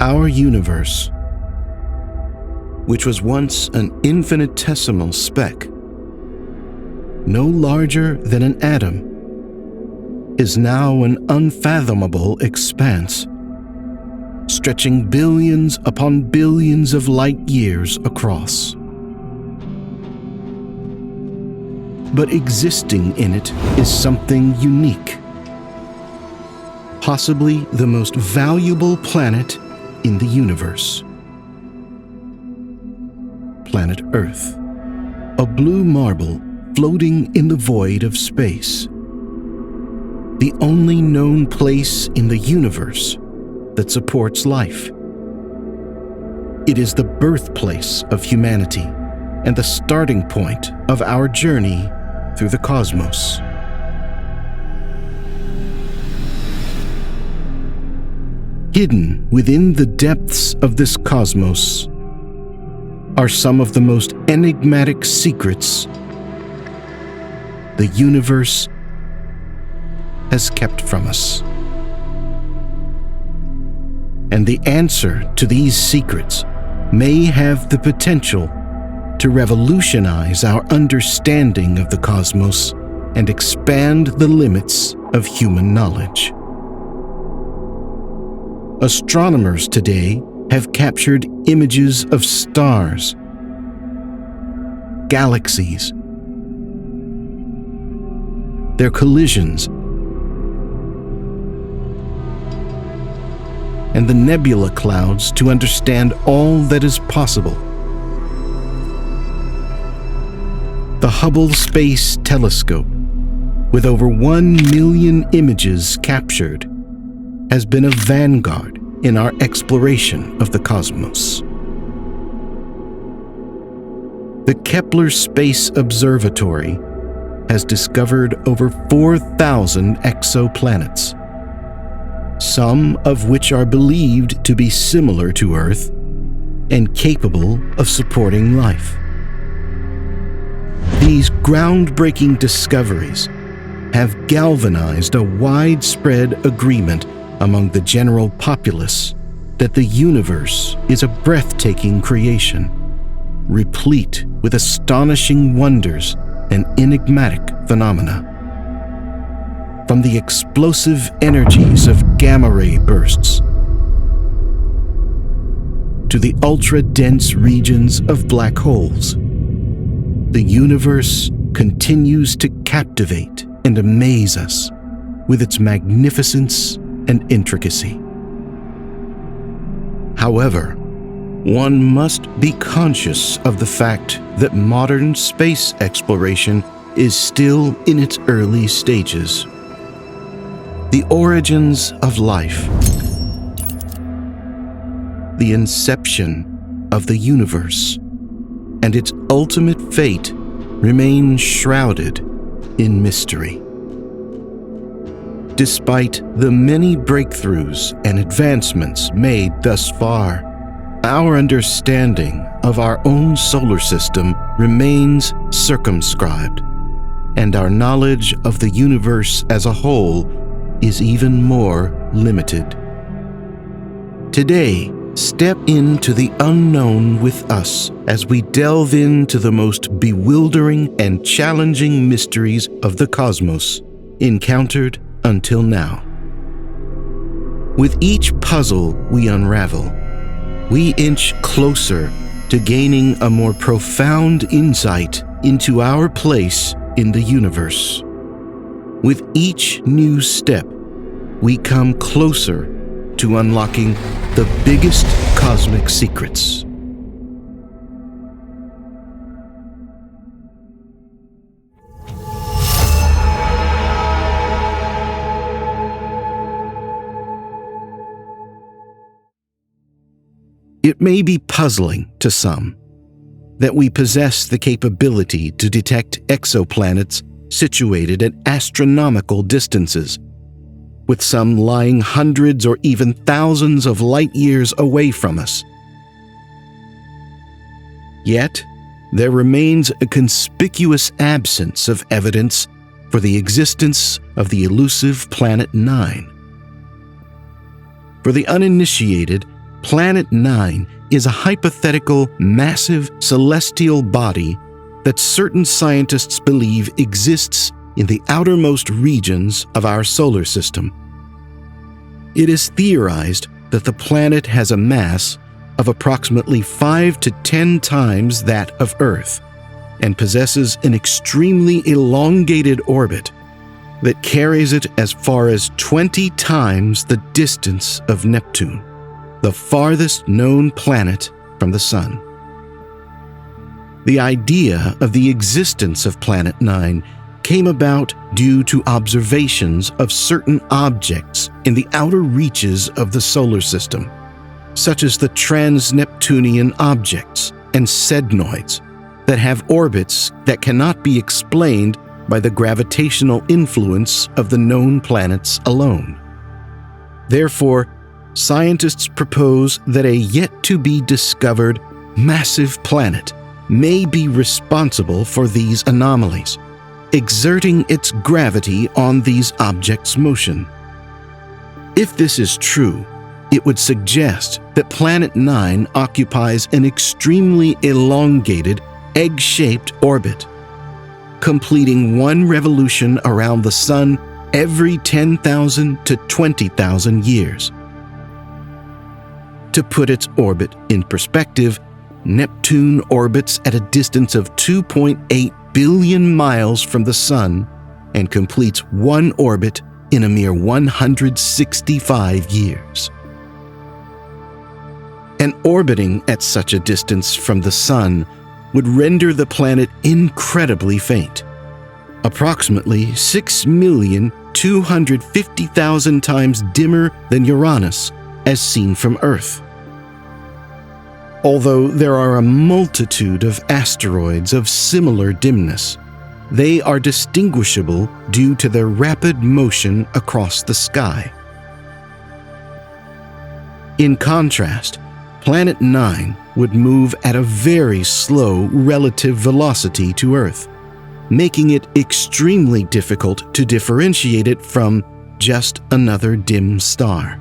Our universe, which was once an infinitesimal speck, no larger than an atom, is now an unfathomable expanse, stretching billions upon billions of light years across. But existing in it is something unique, possibly the most valuable planet in the universe. Planet Earth, a blue marble floating in the void of space, the only known place in the universe that supports life. It is the birthplace of humanity and the starting point of our journey through the cosmos. Hidden within the depths of this cosmos are some of the most enigmatic secrets the universe has kept from us. And the answer to these secrets may have the potential to revolutionize our understanding of the cosmos and expand the limits of human knowledge. Astronomers today have captured images of stars, galaxies, their collisions, and the nebula clouds to understand all that is possible. The Hubble Space Telescope, with over 1 million images captured, has been a vanguard in our exploration of the cosmos. The Kepler Space Observatory has discovered over 4,000 exoplanets, some of which are believed to be similar to Earth and capable of supporting life. These groundbreaking discoveries have galvanized a widespread agreement among the general populace that the universe is a breathtaking creation, replete with astonishing wonders and enigmatic phenomena. From the explosive energies of gamma-ray bursts to the ultra-dense regions of black holes, the universe continues to captivate and amaze us with its magnificence and intricacy. However, one must be conscious of the fact that modern space exploration is still in its early stages. The origins of life, the inception of the universe, and its ultimate fate remain shrouded in mystery. Despite the many breakthroughs and advancements made thus far, our understanding of our own solar system remains circumscribed, and our knowledge of the universe as a whole is even more limited. Today, step into the unknown with us as we delve into the most bewildering and challenging mysteries of the cosmos encountered until now. With each puzzle we unravel, we inch closer to gaining a more profound insight into our place in the universe. With each new step, we come closer to unlocking the biggest cosmic secrets. It may be puzzling to some that we possess the capability to detect exoplanets situated at astronomical distances, with some lying hundreds or even thousands of light years away from us. Yet, there remains a conspicuous absence of evidence for the existence of the elusive Planet 9. For the uninitiated, Planet 9 is a hypothetical massive celestial body that certain scientists believe exists in the outermost regions of our solar system. It is theorized that the planet has a mass of approximately 5 to 10 times that of Earth and possesses an extremely elongated orbit that carries it as far as 20 times the distance of Neptune, the farthest known planet from the Sun. The idea of the existence of Planet 9 came about due to observations of certain objects in the outer reaches of the solar system, such as the trans-Neptunian objects and sednoids that have orbits that cannot be explained by the gravitational influence of the known planets alone. Therefore, scientists propose that a yet-to-be-discovered massive planet may be responsible for these anomalies, exerting its gravity on these objects' motion. If this is true, it would suggest that Planet 9 occupies an extremely elongated, egg-shaped orbit, completing one revolution around the Sun every 10,000 to 20,000 years. To put its orbit in perspective, Neptune orbits at a distance of 2.8 billion miles from the Sun and completes one orbit in a mere 165 years. And orbiting at such a distance from the Sun would render the planet incredibly faint, approximately 6,250,000 times dimmer than Uranus as seen from Earth. Although there are a multitude of asteroids of similar dimness, they are distinguishable due to their rapid motion across the sky. In contrast, Planet 9 would move at a very slow relative velocity to Earth, making it extremely difficult to differentiate it from just another dim star.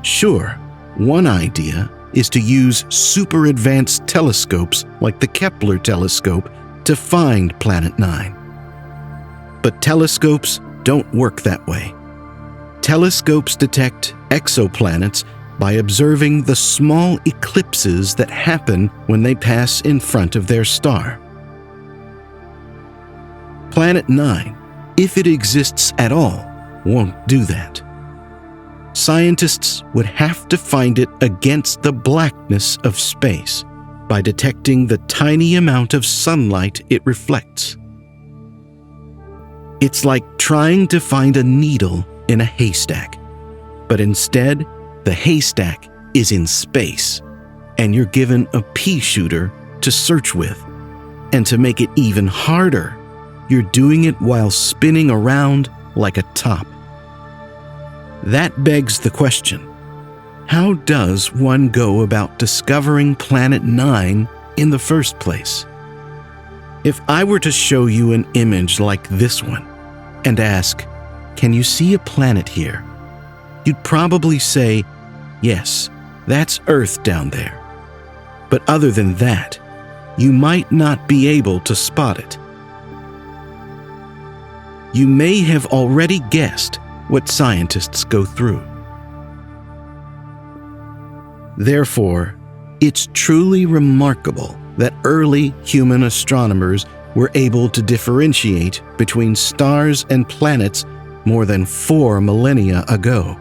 Sure, one idea is to use super-advanced telescopes like the Kepler telescope to find Planet 9. But telescopes don't work that way. Telescopes detect exoplanets by observing the small eclipses that happen when they pass in front of their star. Planet 9, if it exists at all, won't do that. Scientists would have to find it against the blackness of space by detecting the tiny amount of sunlight it reflects. It's like trying to find a needle in a haystack, but instead, the haystack is in space, and you're given a pea shooter to search with. And to make it even harder, you're doing it while spinning around like a top. That begs the question, how does one go about discovering Planet 9 in the first place? If I were to show you an image like this one and ask, "Can you see a planet here?" you'd probably say, "Yes, that's Earth down there." But other than that, you might not be able to spot it. You may have already guessed what scientists go through. Therefore, it's truly remarkable that early human astronomers were able to differentiate between stars and planets more than 4 millennia ago,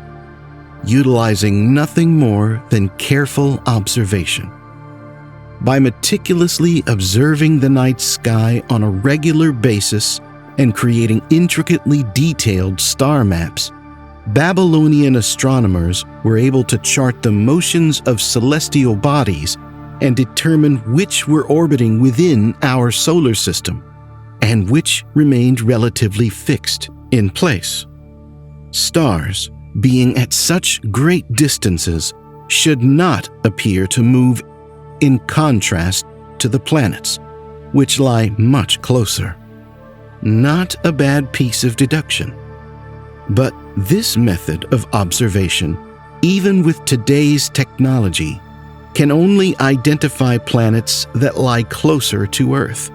utilizing nothing more than careful observation. By meticulously observing the night sky on a regular basis and creating intricately detailed star maps, Babylonian astronomers were able to chart the motions of celestial bodies and determine which were orbiting within our solar system and which remained relatively fixed in place. Stars, being at such great distances, should not appear to move in contrast to the planets, which lie much closer. Not a bad piece of deduction. But this method of observation even with today's technology, can only identify planets that lie closer to Earth.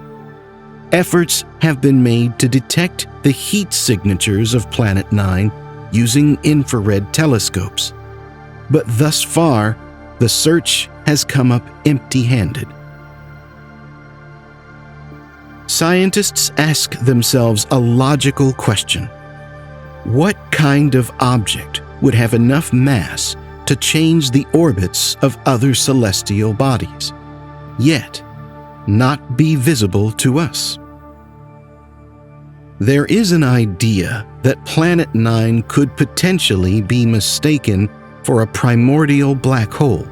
Efforts have been made to detect the heat signatures of Planet 9 using infrared telescopes, but thus far, the search has come up empty-handed. Scientists ask themselves a logical question. What kind of object would have enough mass to change the orbits of other celestial bodies, yet not be visible to us? There is an idea that Planet 9 could potentially be mistaken for a primordial black hole,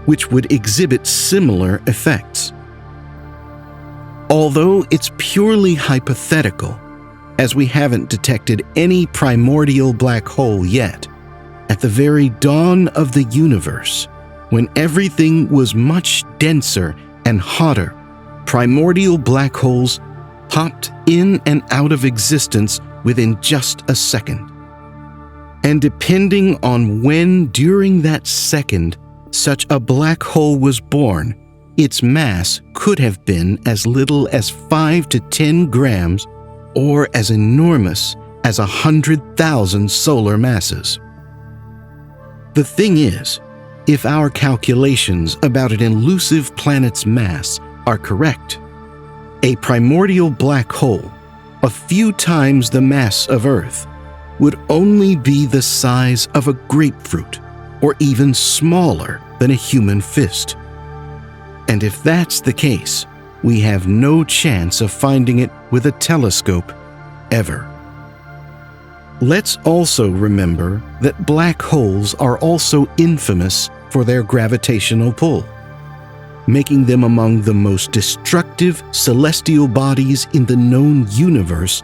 which would exhibit similar effects. Although it's purely hypothetical, as we haven't detected any primordial black hole yet, at the very dawn of the universe, when everything was much denser and hotter, primordial black holes popped in and out of existence within just a second. And depending on when during that second such a black hole was born, its mass could have been as little as 5 to 10 grams or as enormous as 100,000 solar masses. The thing is, if our calculations about an elusive planet's mass are correct, a primordial black hole, a few times the mass of Earth, would only be the size of a grapefruit, or even smaller than a human fist. And if that's the case, we have no chance of finding it with a telescope ever. Let's also remember that black holes are also infamous for their gravitational pull, making them among the most destructive celestial bodies in the known universe,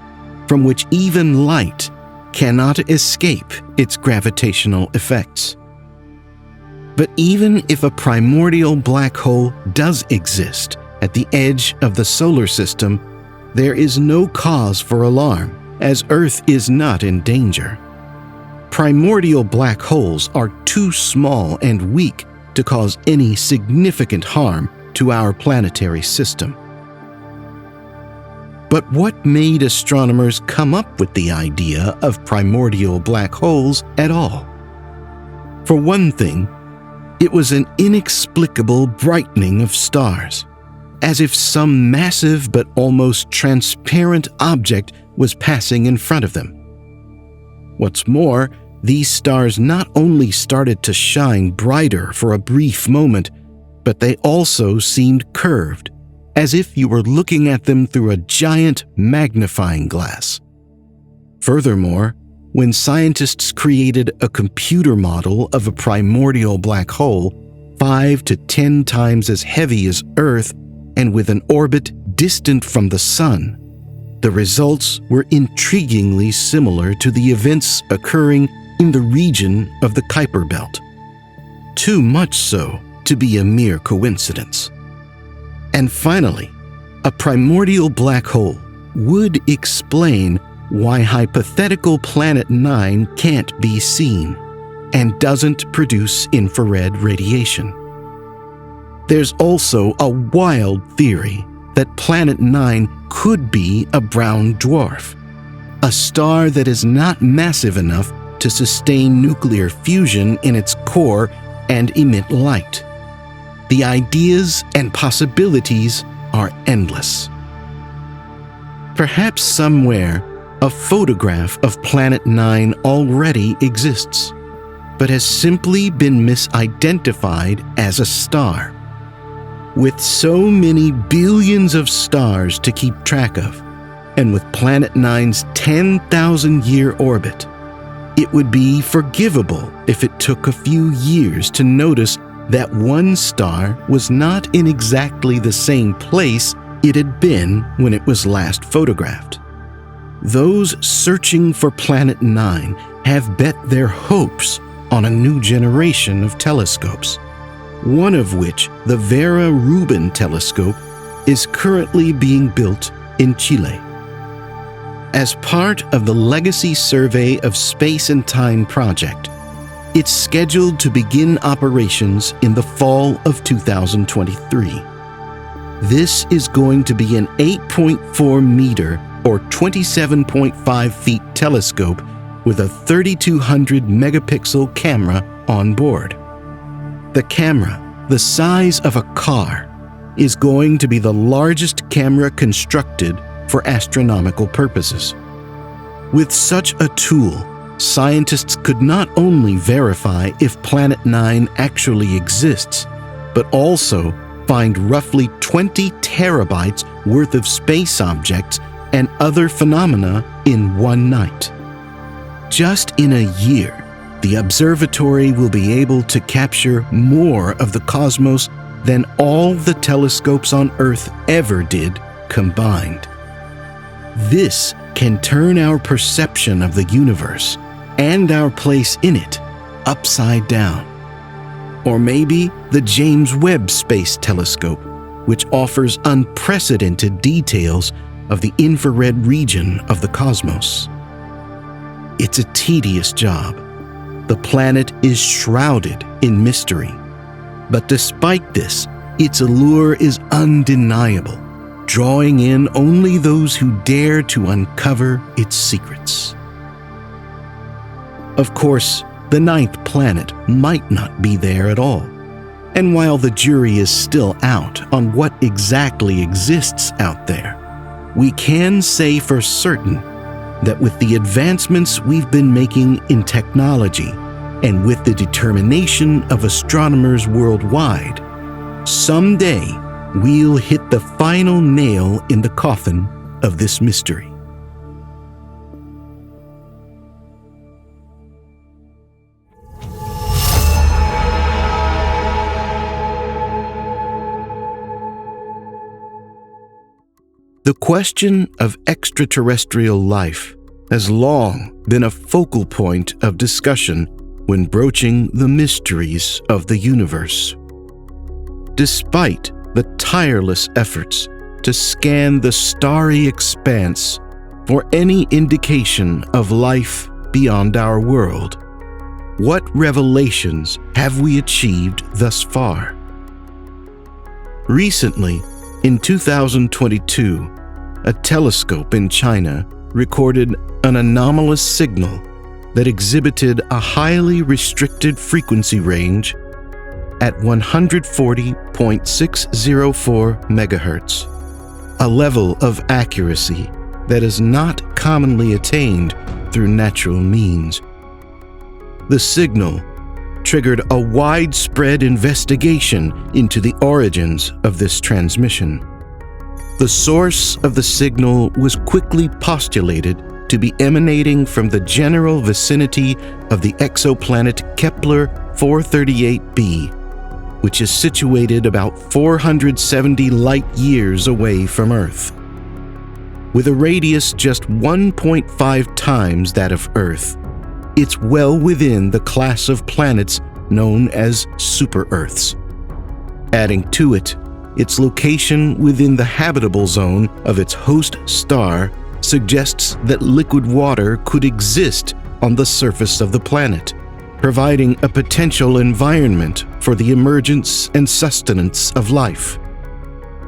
from which even light cannot escape its gravitational effects. But even if a primordial black hole does exist at the edge of the solar system, there is no cause for alarm, as Earth is not in danger. Primordial black holes are too small and weak to cause any significant harm to our planetary system. But what made astronomers come up with the idea of primordial black holes at all? For one thing, it was an inexplicable brightening of stars, as if some massive but almost transparent object was passing in front of them. What's more, these stars not only started to shine brighter for a brief moment, but they also seemed curved, as if you were looking at them through a giant magnifying glass. Furthermore, when scientists created a computer model of a primordial black hole 5 to 10 times as heavy as Earth and with an orbit distant from the Sun, the results were intriguingly similar to the events occurring in the region of the Kuiper Belt. Too much so to be a mere coincidence. And finally, a primordial black hole would explain why hypothetical Planet 9 can't be seen and doesn't produce infrared radiation. There's also a wild theory that Planet 9 could be a brown dwarf, a star that is not massive enough to sustain nuclear fusion in its core and emit light. The ideas and possibilities are endless. Perhaps somewhere, a photograph of Planet 9 already exists, but has simply been misidentified as a star. With so many billions of stars to keep track of, and with Planet 9's 10,000-year orbit, it would be forgivable if it took a few years to notice that one star was not in exactly the same place it had been when it was last photographed. Those searching for Planet 9 have bet their hopes on a new generation of telescopes, one of which, the Vera Rubin telescope, is currently being built in Chile. As part of the Legacy Survey of Space and Time project, It's scheduled to begin operations in the fall of 2023. This is going to be an 8.4 meter or 27.5 feet telescope with a 3200 megapixel camera on board. The camera, the size of a car, is going to be the largest camera constructed for astronomical purposes. With such a tool, scientists could not only verify if Planet 9 actually exists, but also find roughly 20 terabytes worth of space objects and other phenomena in one night. Just in a year, the observatory will be able to capture more of the cosmos than all the telescopes on Earth ever did combined. This can turn our perception of the universe and our place in it upside down. Or maybe the James Webb Space Telescope, which offers unprecedented details of the infrared region of the cosmos. It's a tedious job. The planet is shrouded in mystery. But despite this, its allure is undeniable, drawing in only those who dare to uncover its secrets. Of course, the ninth planet might not be there at all. And while the jury is still out on what exactly exists out there, we can say for certain that with the advancements we've been making in technology and with the determination of astronomers worldwide, someday we'll hit the final nail in the coffin of this mystery. The question of extraterrestrial life has long been a focal point of discussion when broaching the mysteries of the universe. Despite the tireless efforts to scan the starry expanse for any indication of life beyond our world, what revelations have we achieved thus far? Recently, in 2022, a telescope in China recorded an anomalous signal that exhibited a highly restricted frequency range at 140.604 megahertz, a level of accuracy that is not commonly attained through natural means. The signal triggered a widespread investigation into the origins of this transmission. The source of the signal was quickly postulated to be emanating from the general vicinity of the exoplanet Kepler 438b, which is situated about 470 light-years away from Earth. With a radius just 1.5 times that of Earth, it's well within the class of planets known as super-Earths. Adding to it, its location within the habitable zone of its host star suggests that liquid water could exist on the surface of the planet, providing a potential environment for the emergence and sustenance of life.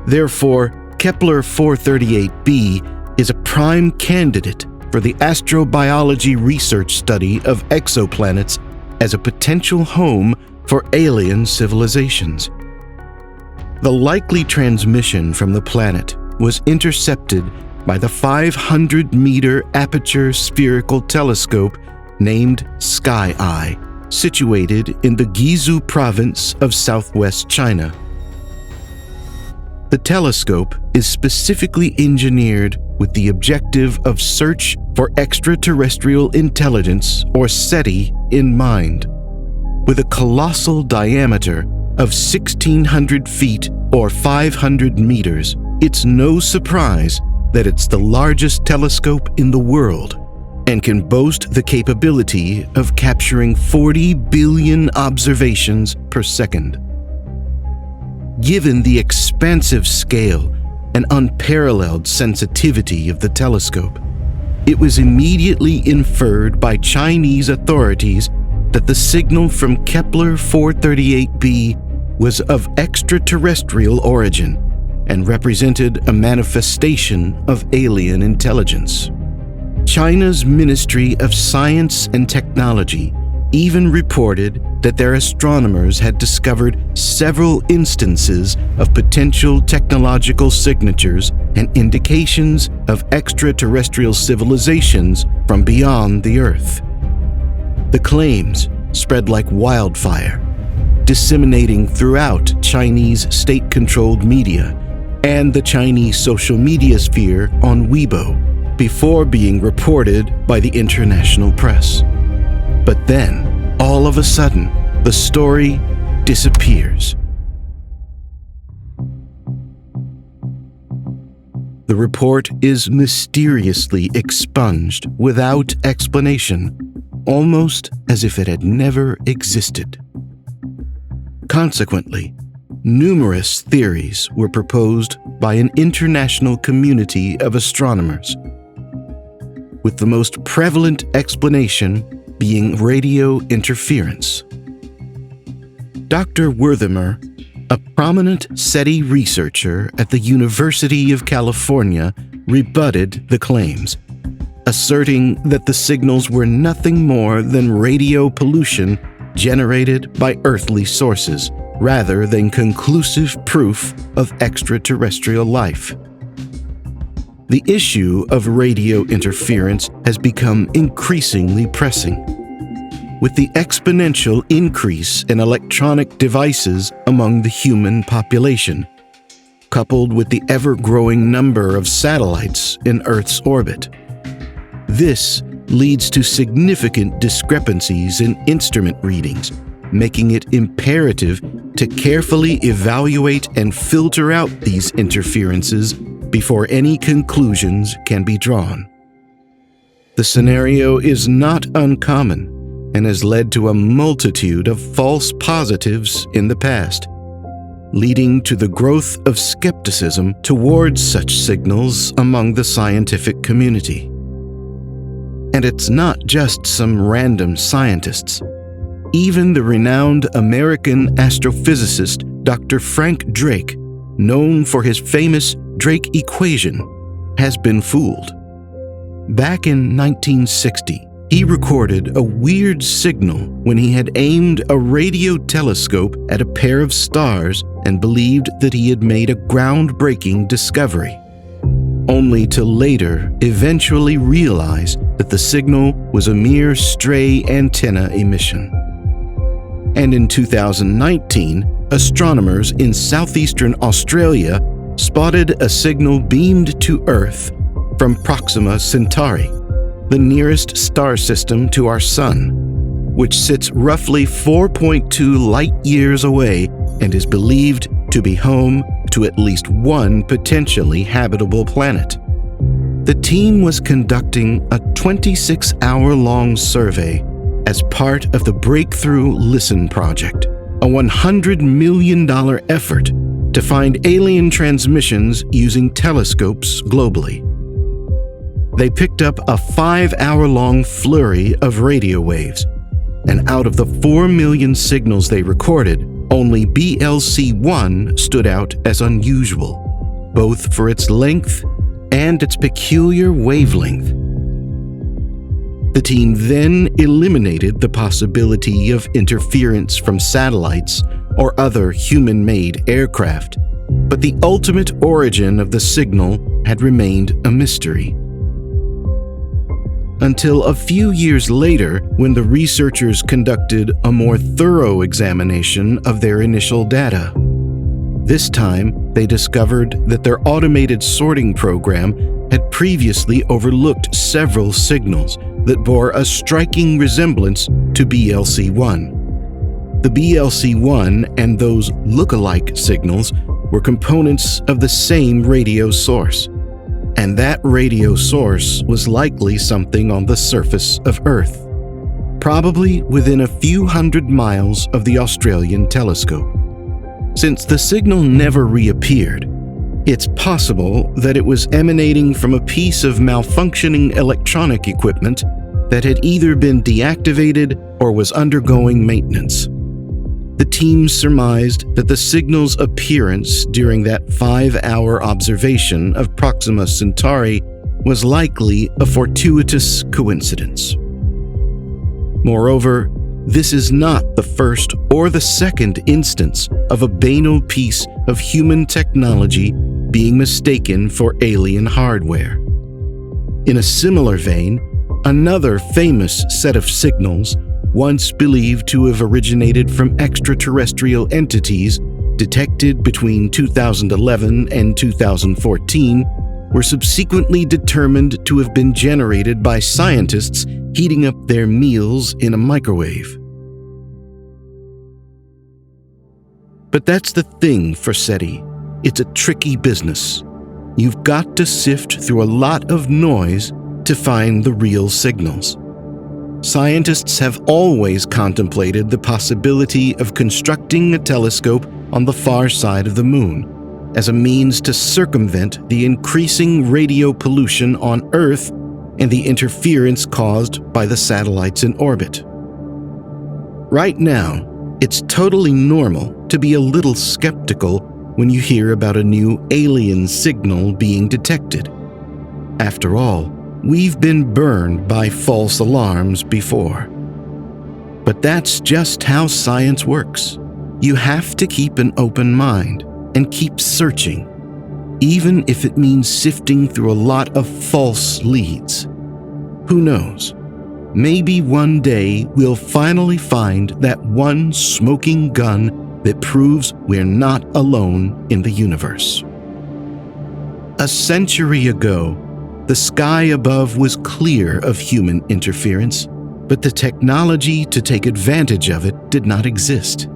Therefore, Kepler 438b is a prime candidate for the astrobiology research study of exoplanets as a potential home for alien civilizations. The likely transmission from the planet was intercepted by the 500-meter aperture spherical telescope named Sky-Eye, situated in the Guizhou province of southwest China. The telescope is specifically engineered with the objective of search for extraterrestrial intelligence, or SETI, in mind. With a colossal diameter of 1,600 feet or 500 meters, it's no surprise that it's the largest telescope in the world and can boast the capability of capturing 40 billion observations per second. Given the expansive scale and unparalleled sensitivity of the telescope, it was immediately inferred by Chinese authorities that the signal from Kepler 438b was of extraterrestrial origin and represented a manifestation of alien intelligence. China's Ministry of Science and Technology even reported that their astronomers had discovered several instances of potential technological signatures and indications of extraterrestrial civilizations from beyond the Earth. The claims spread like wildfire, disseminating throughout Chinese state-controlled media and the Chinese social media sphere on Weibo before being reported by the international press. But then, all of a sudden, the story disappears. The report is mysteriously expunged without explanation, almost as if it had never existed. Consequently, numerous theories were proposed by an international community of astronomers, with the most prevalent explanation being radio interference. Dr. Wertheimer, a prominent SETI researcher at the University of California, rebutted the claims, asserting that the signals were nothing more than radio pollution generated by earthly sources, rather than conclusive proof of extraterrestrial life. The issue of radio interference has become increasingly pressing, with the exponential increase in electronic devices among the human population, coupled with the ever-growing number of satellites in Earth's orbit. This leads to significant discrepancies in instrument readings, making it imperative to carefully evaluate and filter out these interferences before any conclusions can be drawn. The scenario is not uncommon and has led to a multitude of false positives in the past, leading to the growth of skepticism towards such signals among the scientific community. And it's not just some random scientists. Even the renowned American astrophysicist Dr. Frank Drake, known for his famous Drake equation, has been fooled. Back in 1960, he recorded a weird signal when he had aimed a radio telescope at a pair of stars and believed that he had made a groundbreaking discovery, only to later eventually realize that the signal was a mere stray antenna emission. And in 2019, astronomers in southeastern Australia spotted a signal beamed to Earth from Proxima Centauri, the nearest star system to our Sun, which sits roughly 4.2 light-years away and is believed to be home to at least one potentially habitable planet. The team was conducting a 26-hour-long survey as part of the Breakthrough Listen project, a $100 million effort to find alien transmissions using telescopes globally. They picked up a 5-hour-long flurry of radio waves, and out of the 4 million signals they recorded, only BLC-1 stood out as unusual, both for its length and its peculiar wavelength. The team then eliminated the possibility of interference from satellites or other human-made aircraft, but the ultimate origin of the signal had remained a mystery. Until a few years later, when the researchers conducted a more thorough examination of their initial data. This time, they discovered that their automated sorting program had previously overlooked several signals that bore a striking resemblance to BLC-1. The BLC-1 and those look-alike signals were components of the same radio source, and that radio source was likely something on the surface of Earth, probably within a few hundred miles of the Australian telescope. Since the signal never reappeared, it's possible that it was emanating from a piece of malfunctioning electronic equipment that had either been deactivated or was undergoing maintenance. The team surmised that the signal's appearance during that 5-hour observation of Proxima Centauri was likely a fortuitous coincidence. Moreover, this is not the first or the second instance of a banal piece of human technology being mistaken for alien hardware. In a similar vein, another famous set of signals, once believed to have originated from extraterrestrial entities, detected between 2011 and 2014, were subsequently determined to have been generated by scientists heating up their meals in a microwave. But that's the thing for SETI. It's a tricky business. You've got to sift through a lot of noise to find the real signals. Scientists have always contemplated the possibility of constructing a telescope on the far side of the Moon as a means to circumvent the increasing radio pollution on Earth and the interference caused by the satellites in orbit. Right now, it's totally normal to be a little skeptical when you hear about a new alien signal being detected. After all, we've been burned by false alarms before. But that's just how science works. You have to keep an open mind and keep searching, even if it means sifting through a lot of false leads. Who knows? Maybe one day we'll finally find that one smoking gun that proves we're not alone in the universe. A century ago, the sky above was clear of human interference, but the technology to take advantage of it did not exist.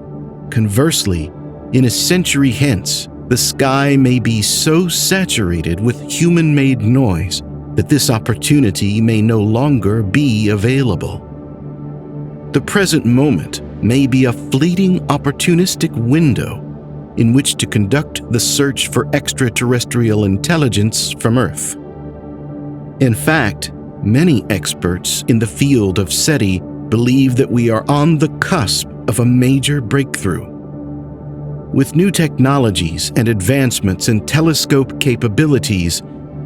Conversely, in a century hence, the sky may be so saturated with human-made noise that this opportunity may no longer be available. The present moment may be a fleeting opportunistic window in which to conduct the search for extraterrestrial intelligence from Earth. In fact, many experts in the field of SETI believe that we are on the cusp of a major breakthrough. With new technologies and advancements in telescope capabilities,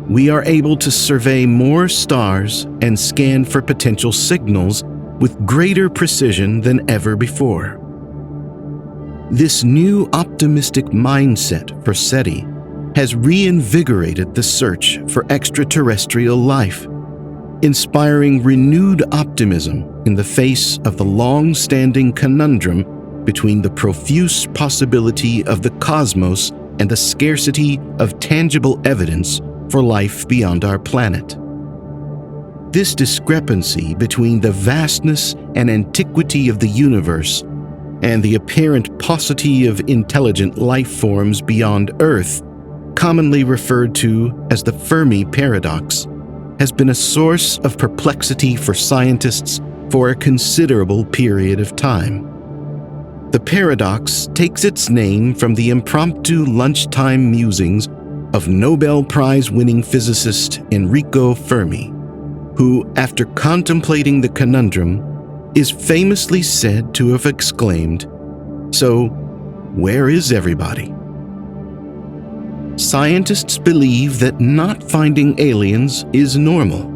we are able to survey more stars and scan for potential signals with greater precision than ever before. This new optimistic mindset for SETI has reinvigorated the search for extraterrestrial life, inspiring renewed optimism in the face of the long-standing conundrum between the profuse possibility of the cosmos and the scarcity of tangible evidence for life beyond our planet. This discrepancy between the vastness and antiquity of the universe and the apparent paucity of intelligent life forms beyond Earth, commonly referred to as the Fermi paradox, has been a source of perplexity for scientists for a considerable period of time. The paradox takes its name from the impromptu lunchtime musings of Nobel Prize-winning physicist Enrico Fermi, who, after contemplating the conundrum, is famously said to have exclaimed, "So, where is everybody?" Scientists believe that not finding aliens is normal,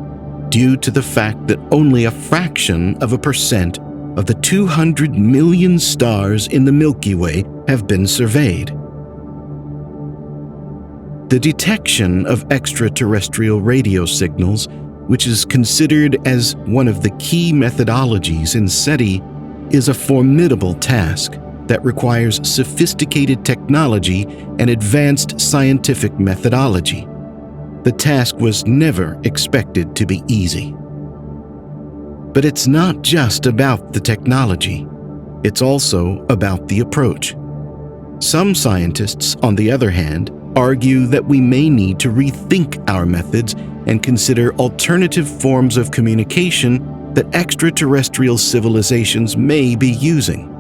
due to the fact that only a fraction of a percent of the 200 million stars in the Milky Way have been surveyed. The detection of extraterrestrial radio signals, which is considered as one of the key methodologies in SETI, is a formidable task that requires sophisticated technology and advanced scientific methodology. The task was never expected to be easy. But it's not just about the technology. It's also about the approach. Some scientists, on the other hand, argue that we may need to rethink our methods and consider alternative forms of communication that extraterrestrial civilizations may be using.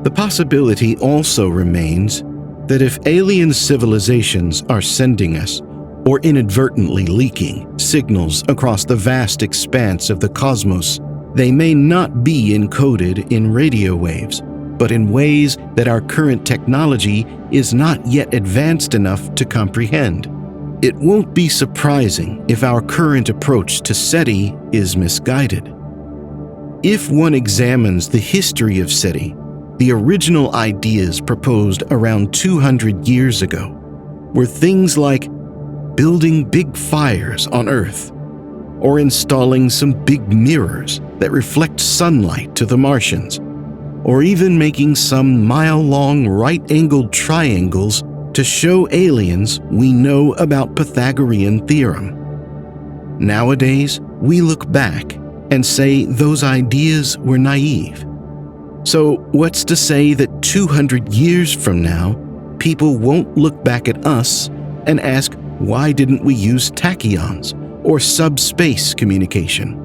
The possibility also remains that if alien civilizations are sending us or inadvertently leaking signals across the vast expanse of the cosmos, they may not be encoded in radio waves, but in ways that our current technology is not yet advanced enough to comprehend. It won't be surprising if our current approach to SETI is misguided. If one examines the history of SETI, the original ideas proposed around 200 years ago were things like building big fires on Earth, or installing some big mirrors that reflect sunlight to the Martians, or even making some mile-long right-angled triangles to show aliens we know about Pythagorean theorem. Nowadays, we look back and say those ideas were naive. So what's to say that 200 years from now, people won't look back at us and ask, why didn't we use tachyons or subspace communication?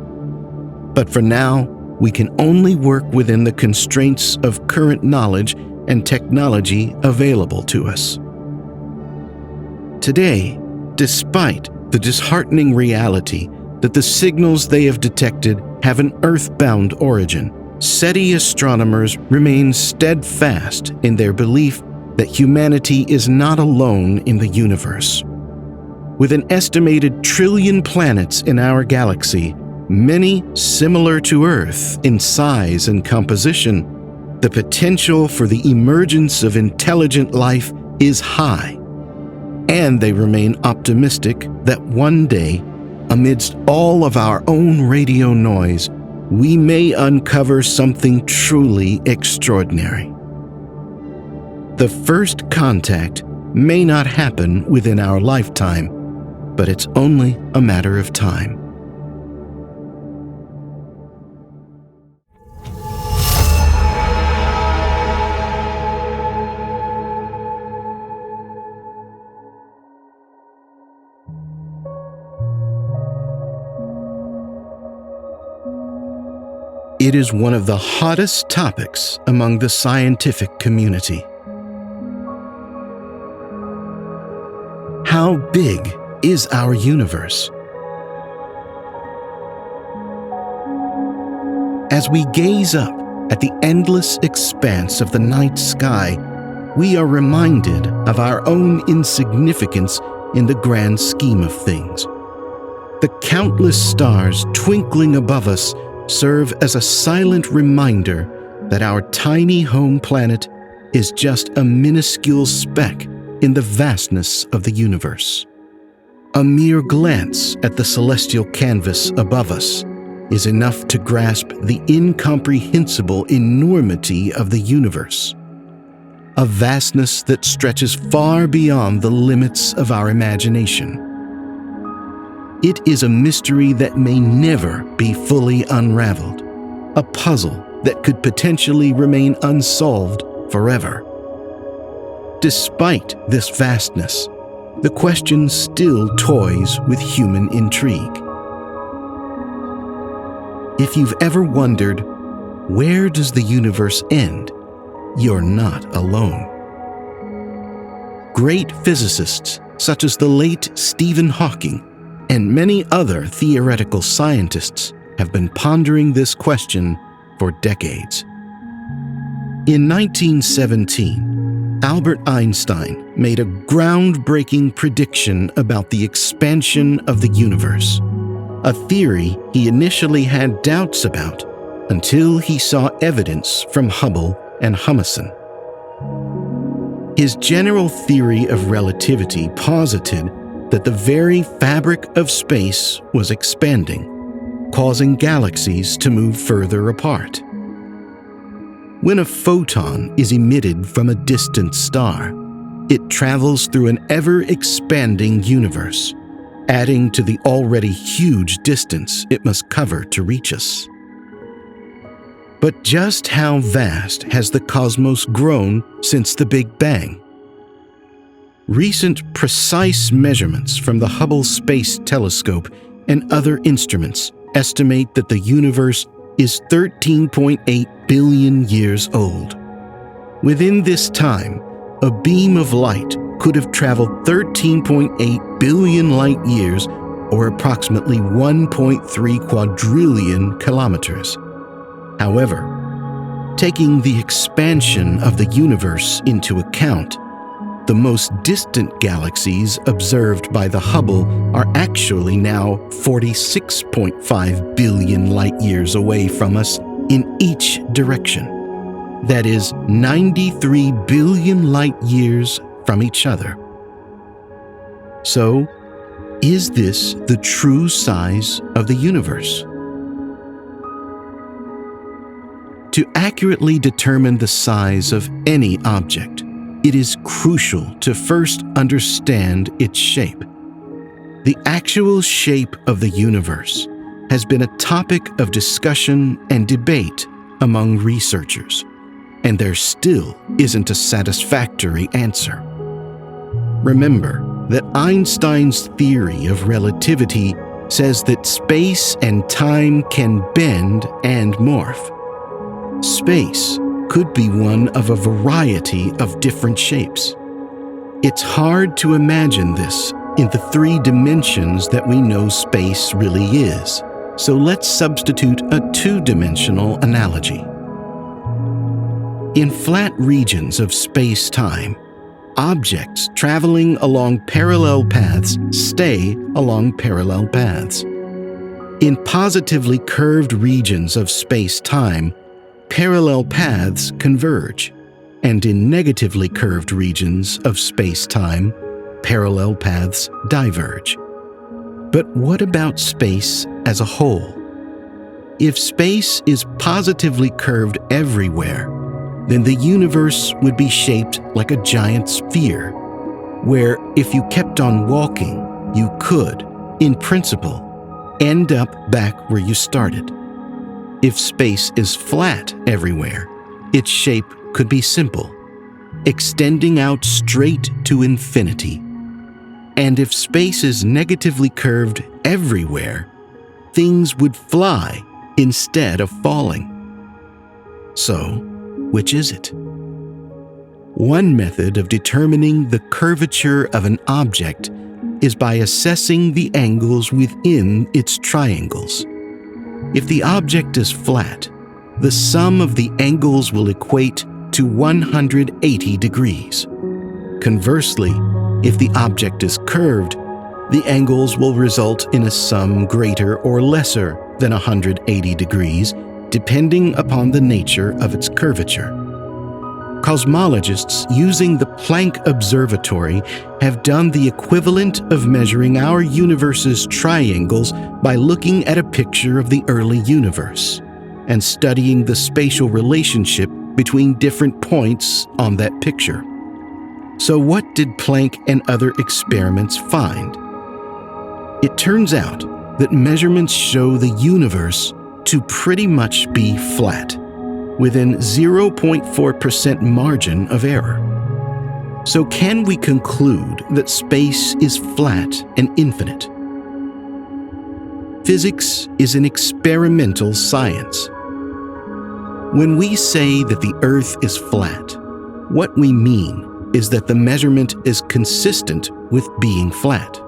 But for now, we can only work within the constraints of current knowledge and technology available to us. Today, despite the disheartening reality that the signals they have detected have an earthbound origin, SETI astronomers remain steadfast in their belief that humanity is not alone in the universe. With an estimated trillion planets in our galaxy, many similar to Earth in size and composition, the potential for the emergence of intelligent life is high, and they remain optimistic that one day, amidst all of our own radio noise, we may uncover something truly extraordinary. The first contact may not happen within our lifetime, but it's only a matter of time. It is one of the hottest topics among the scientific community. How big is our universe? As we gaze up at the endless expanse of the night sky, we are reminded of our own insignificance in the grand scheme of things. The countless stars twinkling above us serve as a silent reminder that our tiny home planet is just a minuscule speck in the vastness of the universe. A mere glance at the celestial canvas above us is enough to grasp the incomprehensible enormity of the universe, a vastness that stretches far beyond the limits of our imagination. It is a mystery that may never be fully unraveled, a puzzle that could potentially remain unsolved forever. Despite this vastness, the question still toys with human intrigue. If you've ever wondered, where does the universe end? You're not alone. Great physicists, such as the late Stephen Hawking, and many other theoretical scientists have been pondering this question for decades. In 1917, Albert Einstein made a groundbreaking prediction about the expansion of the universe, a theory he initially had doubts about until he saw evidence from Hubble and Humason. His general theory of relativity posited that the very fabric of space was expanding, causing galaxies to move further apart. When a photon is emitted from a distant star, it travels through an ever-expanding universe, adding to the already huge distance it must cover to reach us. But just how vast has the cosmos grown since the Big Bang? Recent precise measurements from the Hubble Space Telescope and other instruments estimate that the universe is 13.8 billion years old. Within this time, a beam of light could have traveled 13.8 billion light years, or approximately 1.3 quadrillion kilometers. However, taking the expansion of the universe into account, the most distant galaxies observed by the Hubble are actually now 46.5 billion light years away from us in each direction. That is 93 billion light years from each other. So, is this the true size of the universe? To accurately determine the size of any object, it is crucial to first understand its shape. The actual shape of the universe has been a topic of discussion and debate among researchers, and there still isn't a satisfactory answer. Remember that Einstein's theory of relativity says that space and time can bend and morph. Space could be one of a variety of different shapes. It's hard to imagine this in the 3 dimensions that we know space really is, so let's substitute a 2-dimensional analogy. In flat regions of space-time, objects traveling along parallel paths stay along parallel paths. In positively curved regions of space-time, parallel paths converge, and in negatively curved regions of space-time, parallel paths diverge. But what about space as a whole? If space is positively curved everywhere, then the universe would be shaped like a giant sphere, where if you kept on walking, you could, in principle, end up back where you started. If space is flat everywhere, its shape could be simple, extending out straight to infinity. And if space is negatively curved everywhere, things would fly instead of falling. So, which is it? One method of determining the curvature of an object is by assessing the angles within its triangles. If the object is flat, the sum of the angles will equate to 180 degrees. Conversely, if the object is curved, the angles will result in a sum greater or lesser than 180 degrees, depending upon the nature of its curvature. Cosmologists using the Planck Observatory have done the equivalent of measuring our universe's triangles by looking at a picture of the early universe and studying the spatial relationship between different points on that picture. So what did Planck and other experiments find? It turns out that measurements show the universe to pretty much be flat, within 0.4% margin of error. So can we conclude that space is flat and infinite? Physics is an experimental science. When we say that the Earth is flat, what we mean is that the measurement is consistent with being flat.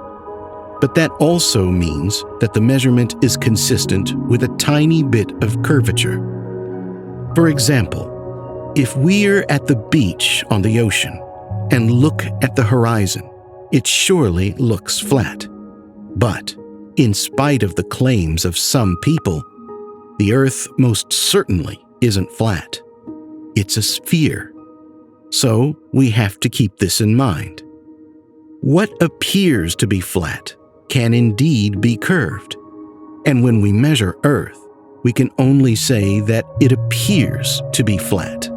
But that also means that the measurement is consistent with a tiny bit of curvature. For example, if we're at the beach on the ocean and look at the horizon, it surely looks flat. But, in spite of the claims of some people, the Earth most certainly isn't flat. It's a sphere. So we have to keep this in mind. What appears to be flat can indeed be curved. And when we measure Earth, we can only say that it appears to be flat.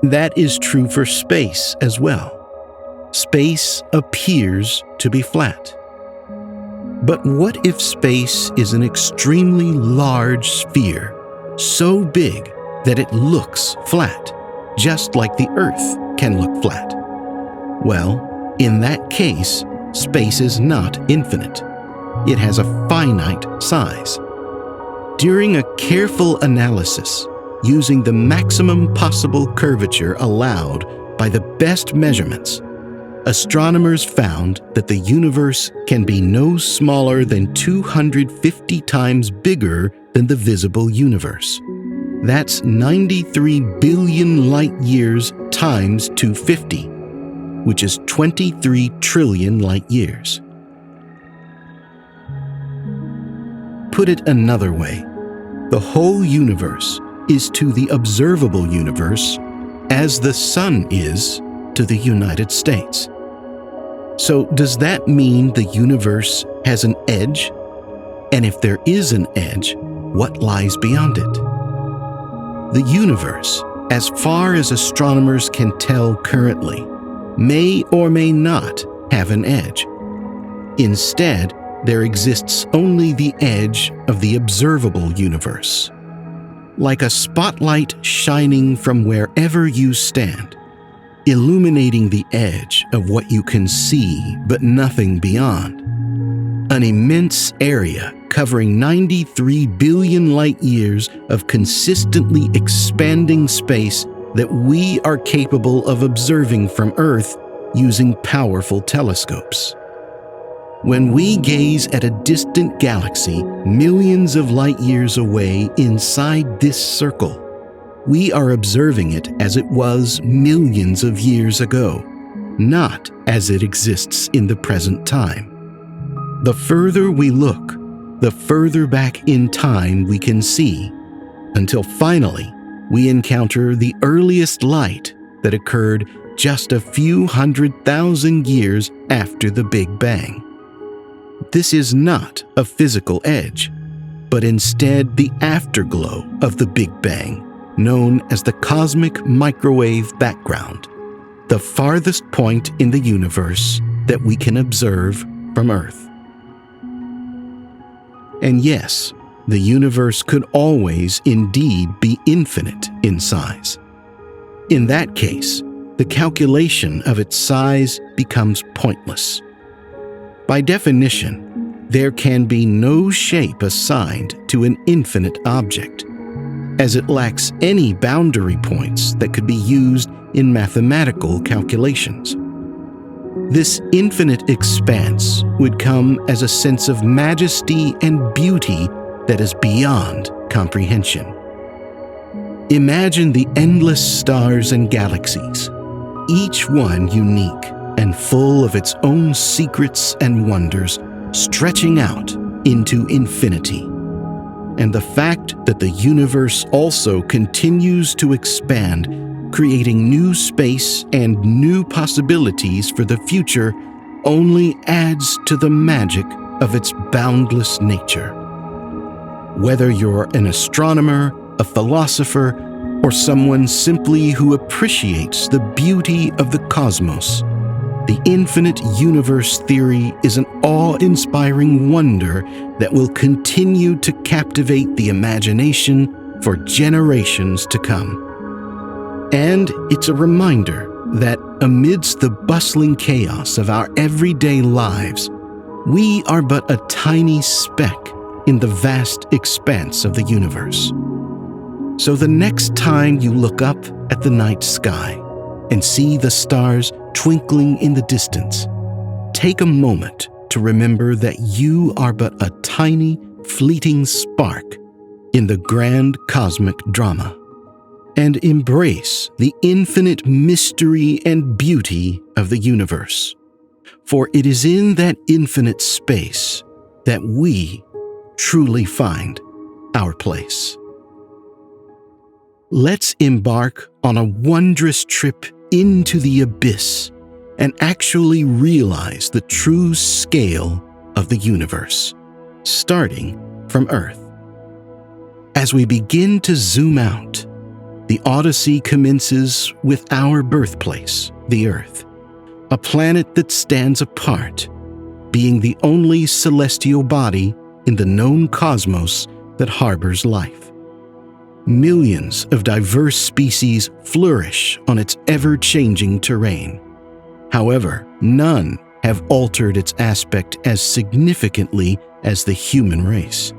That is true for space as well. Space appears to be flat. But what if space is an extremely large sphere, so big that it looks flat, just like the Earth can look flat? Well, in that case, space is not infinite. It has a finite size. During a careful analysis, using the maximum possible curvature allowed by the best measurements, astronomers found that the universe can be no smaller than 250 times bigger than the visible universe. That's 93 billion light-years times 250, which is 23 trillion light-years. Put it another way, the whole universe is to the observable universe as the Sun is to the United States. So does that mean the universe has an edge? And if there is an edge, what lies beyond it? The universe, as far as astronomers can tell currently, may or may not have an edge. Instead, there exists only the edge of the observable universe. Like a spotlight shining from wherever you stand, illuminating the edge of what you can see but nothing beyond. An immense area covering 93 billion light-years of consistently expanding space that we are capable of observing from Earth using powerful telescopes. When we gaze at a distant galaxy millions of light-years away inside this circle, we are observing it as it was millions of years ago, not as it exists in the present time. The further we look, the further back in time we can see, until finally we encounter the earliest light that occurred just a few 100,000 years after the Big Bang. This is not a physical edge, but instead the afterglow of the Big Bang, known as the cosmic microwave background, the farthest point in the universe that we can observe from Earth. And yes, the universe could always indeed be infinite in size. In that case, the calculation of its size becomes pointless. By definition, there can be no shape assigned to an infinite object, as it lacks any boundary points that could be used in mathematical calculations. This infinite expanse would come as a sense of majesty and beauty that is beyond comprehension. Imagine the endless stars and galaxies, each one unique and full of its own secrets and wonders, stretching out into infinity. And the fact that the universe also continues to expand, creating new space and new possibilities for the future, only adds to the magic of its boundless nature. Whether you're an astronomer, a philosopher, or someone simply who appreciates the beauty of the cosmos, the infinite universe theory is an awe-inspiring wonder that will continue to captivate the imagination for generations to come. And it's a reminder that amidst the bustling chaos of our everyday lives, we are but a tiny speck in the vast expanse of the universe. So the next time you look up at the night sky and see the stars twinkling in the distance, take a moment to remember that you are but a tiny, fleeting spark in the grand cosmic drama, and embrace the infinite mystery and beauty of the universe. For it is in that infinite space that we truly find our place. Let's embark on a wondrous trip into the abyss and actually realize the true scale of the universe, starting from Earth. As we begin to zoom out, the Odyssey commences with our birthplace, the Earth, a planet that stands apart, being the only celestial body in the known cosmos that harbors life. Millions of diverse species flourish on its ever-changing terrain. However, none have altered its aspect as significantly as the human race.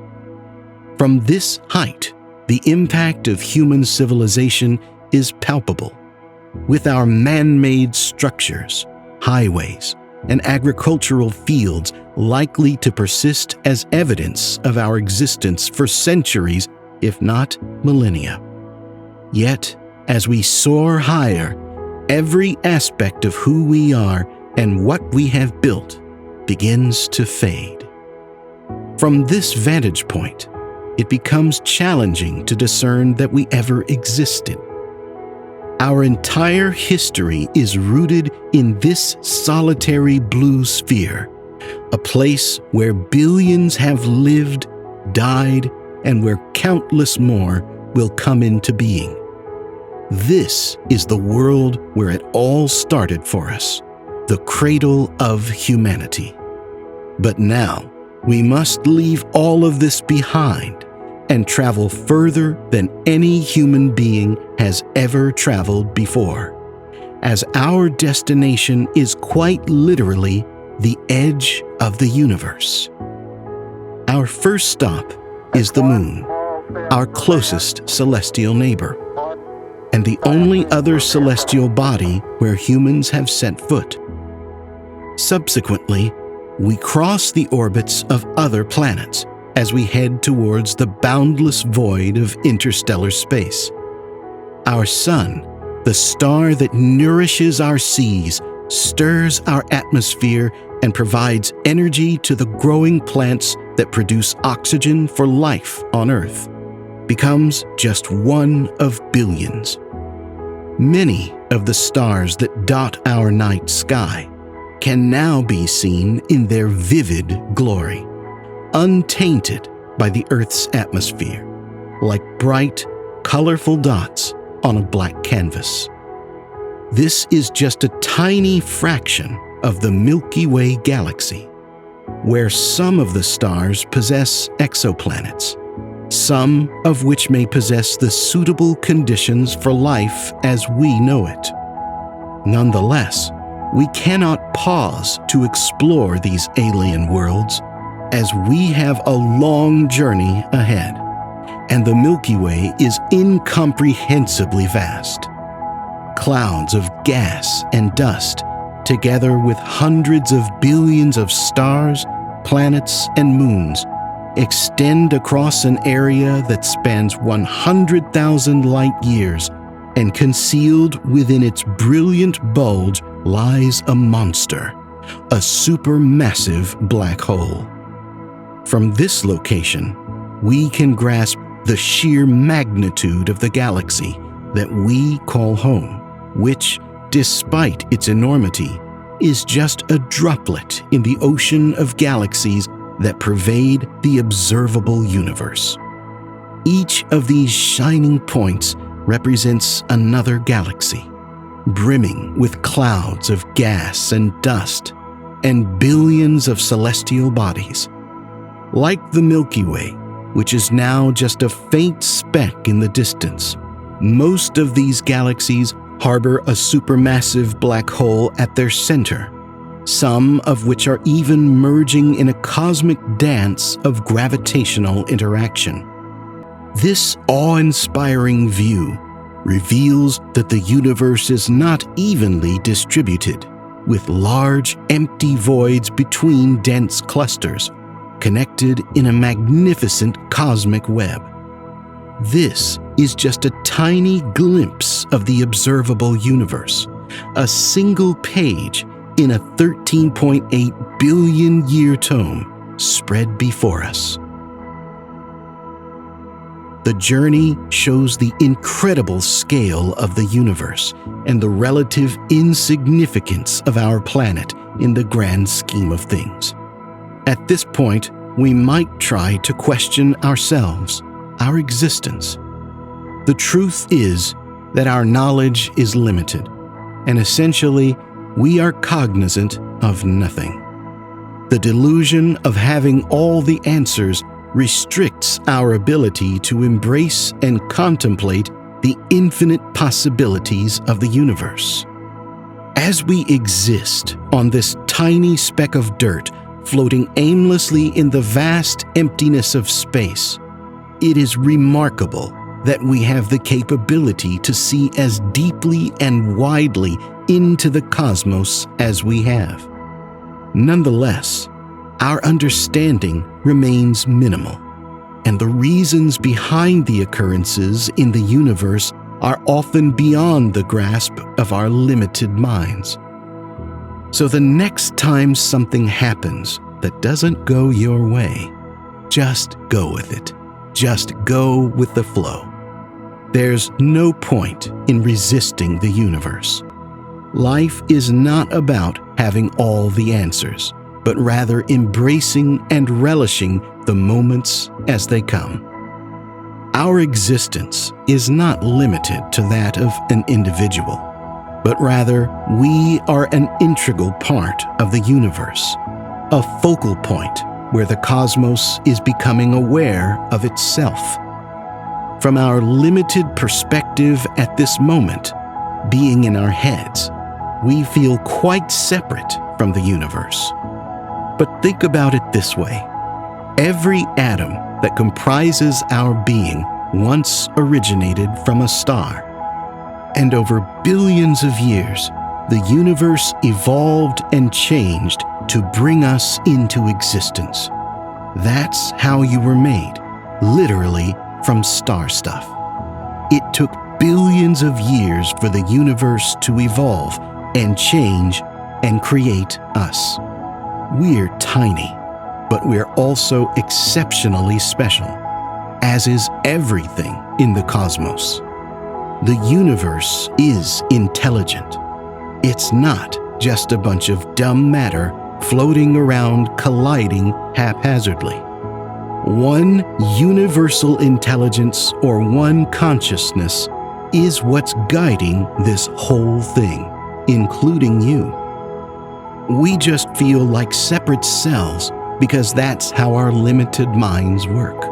From this height, the impact of human civilization is palpable. With our man-made structures, highways, and agricultural fields likely to persist as evidence of our existence for centuries, if not millennia. Yet, as we soar higher, every aspect of who we are and what we have built begins to fade. From this vantage point, it becomes challenging to discern that we ever existed. Our entire history is rooted in this solitary blue sphere, a place where billions have lived, died, and where countless more will come into being. This is the world where it all started for us, the cradle of humanity. But now, we must leave all of this behind and travel further than any human being has ever traveled before, as our destination is quite literally the edge of the universe. Our first stop is the Moon, our closest celestial neighbor, and the only other celestial body where humans have set foot. Subsequently, we cross the orbits of other planets as we head towards the boundless void of interstellar space. Our Sun, the star that nourishes our seas, stirs our atmosphere, and provides energy to the growing plants that produce oxygen for life on Earth, becomes just one of billions. Many of the stars that dot our night sky can now be seen in their vivid glory, untainted by the Earth's atmosphere, like bright, colorful dots on a black canvas. This is just a tiny fraction of the Milky Way galaxy, where some of the stars possess exoplanets, some of which may possess the suitable conditions for life as we know it. Nonetheless, we cannot pause to explore these alien worlds, as we have a long journey ahead, and the Milky Way is incomprehensibly vast. Clouds of gas and dust, together with hundreds of billions of stars, planets, and moons, extend across an area that spans 100,000 light years, and concealed within its brilliant bulge lies a monster, a supermassive black hole. From this location, we can grasp the sheer magnitude of the galaxy that we call home, which, despite its enormity, is just a droplet in the ocean of galaxies that pervade the observable universe. Each of these shining points represents another galaxy, brimming with clouds of gas and dust and billions of celestial bodies. Like the Milky Way, which is now just a faint speck in the distance, most of these galaxies harbor a supermassive black hole at their center, some of which are even merging in a cosmic dance of gravitational interaction. This awe-inspiring view reveals that the universe is not evenly distributed, with large, empty voids between dense clusters, connected in a magnificent cosmic web. This is just a tiny glimpse of the observable universe, a single page in a 13.8 billion year tome spread before us. The journey shows the incredible scale of the universe and the relative insignificance of our planet in the grand scheme of things. At this point, we might try to question ourselves, our existence. The truth is that our knowledge is limited, and essentially, we are cognizant of nothing. The delusion of having all the answers restricts our ability to embrace and contemplate the infinite possibilities of the universe. As we exist on this tiny speck of dirt floating aimlessly in the vast emptiness of space, it is remarkable that we have the capability to see as deeply and widely into the cosmos as we have. Nonetheless, our understanding remains minimal, and the reasons behind the occurrences in the universe are often beyond the grasp of our limited minds. So the next time something happens that doesn't go your way, just go with it. Just go with the flow. There's no point in resisting the universe. Life is not about having all the answers, but rather embracing and relishing the moments as they come. Our existence is not limited to that of an individual, but rather we are an integral part of the universe, a focal point where the cosmos is becoming aware of itself. From our limited perspective at this moment, being in our heads, we feel quite separate from the universe. But think about it this way. Every atom that comprises our being once originated from a star. And over billions of years, the universe evolved and changed to bring us into existence. That's how you were made, literally from star stuff. It took billions of years for the universe to evolve and change and create us. We're tiny, but we're also exceptionally special, as is everything in the cosmos. The universe is intelligent. It's not just a bunch of dumb matter floating around colliding haphazardly. One universal intelligence or one consciousness is what's guiding this whole thing, including you. We just feel like separate cells because that's how our limited minds work.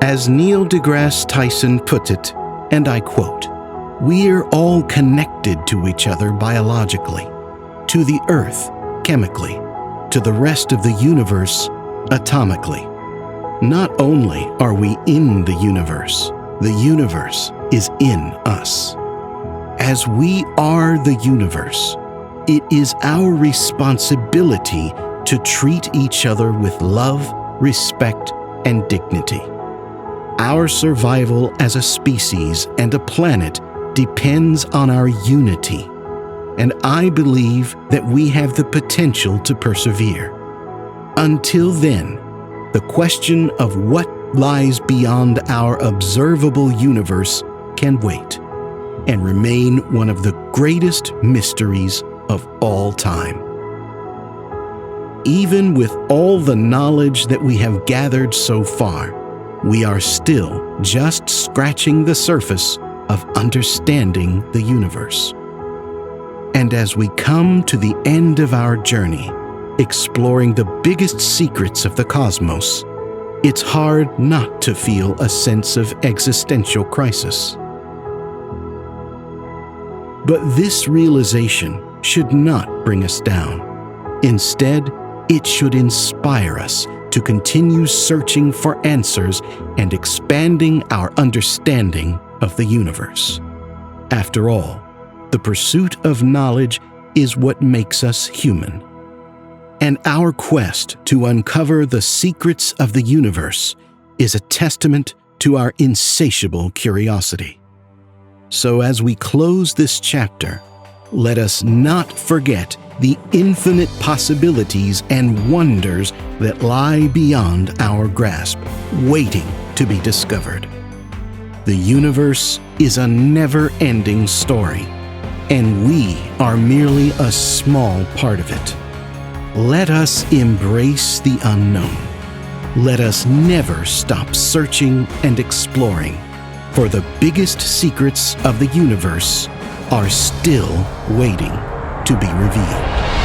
As Neil deGrasse Tyson put it, and I quote, "We're all connected to each other biologically, to the Earth chemically, to the rest of the universe atomically. Not only are we in the universe is in us. As we are the universe, it is our responsibility to treat each other with love, respect, and dignity. Our survival as a species and a planet depends on our unity, and I believe that we have the potential to persevere. Until then, the question of what lies beyond our observable universe can wait and remain one of the greatest mysteries of all time. Even with all the knowledge that we have gathered so far, we are still just scratching the surface of understanding the universe. And as we come to the end of our journey, exploring the biggest secrets of the cosmos, it's hard not to feel a sense of existential crisis. But this realization should not bring us down. Instead, it should inspire us to continue searching for answers and expanding our understanding of the universe. After all, the pursuit of knowledge is what makes us human. And our quest to uncover the secrets of the universe is a testament to our insatiable curiosity. So as we close this chapter, let us not forget the infinite possibilities and wonders that lie beyond our grasp, waiting to be discovered. The universe is a never-ending story, and we are merely a small part of it. Let us embrace the unknown. Let us never stop searching and exploring, for the biggest secrets of the universe are still waiting to be revealed.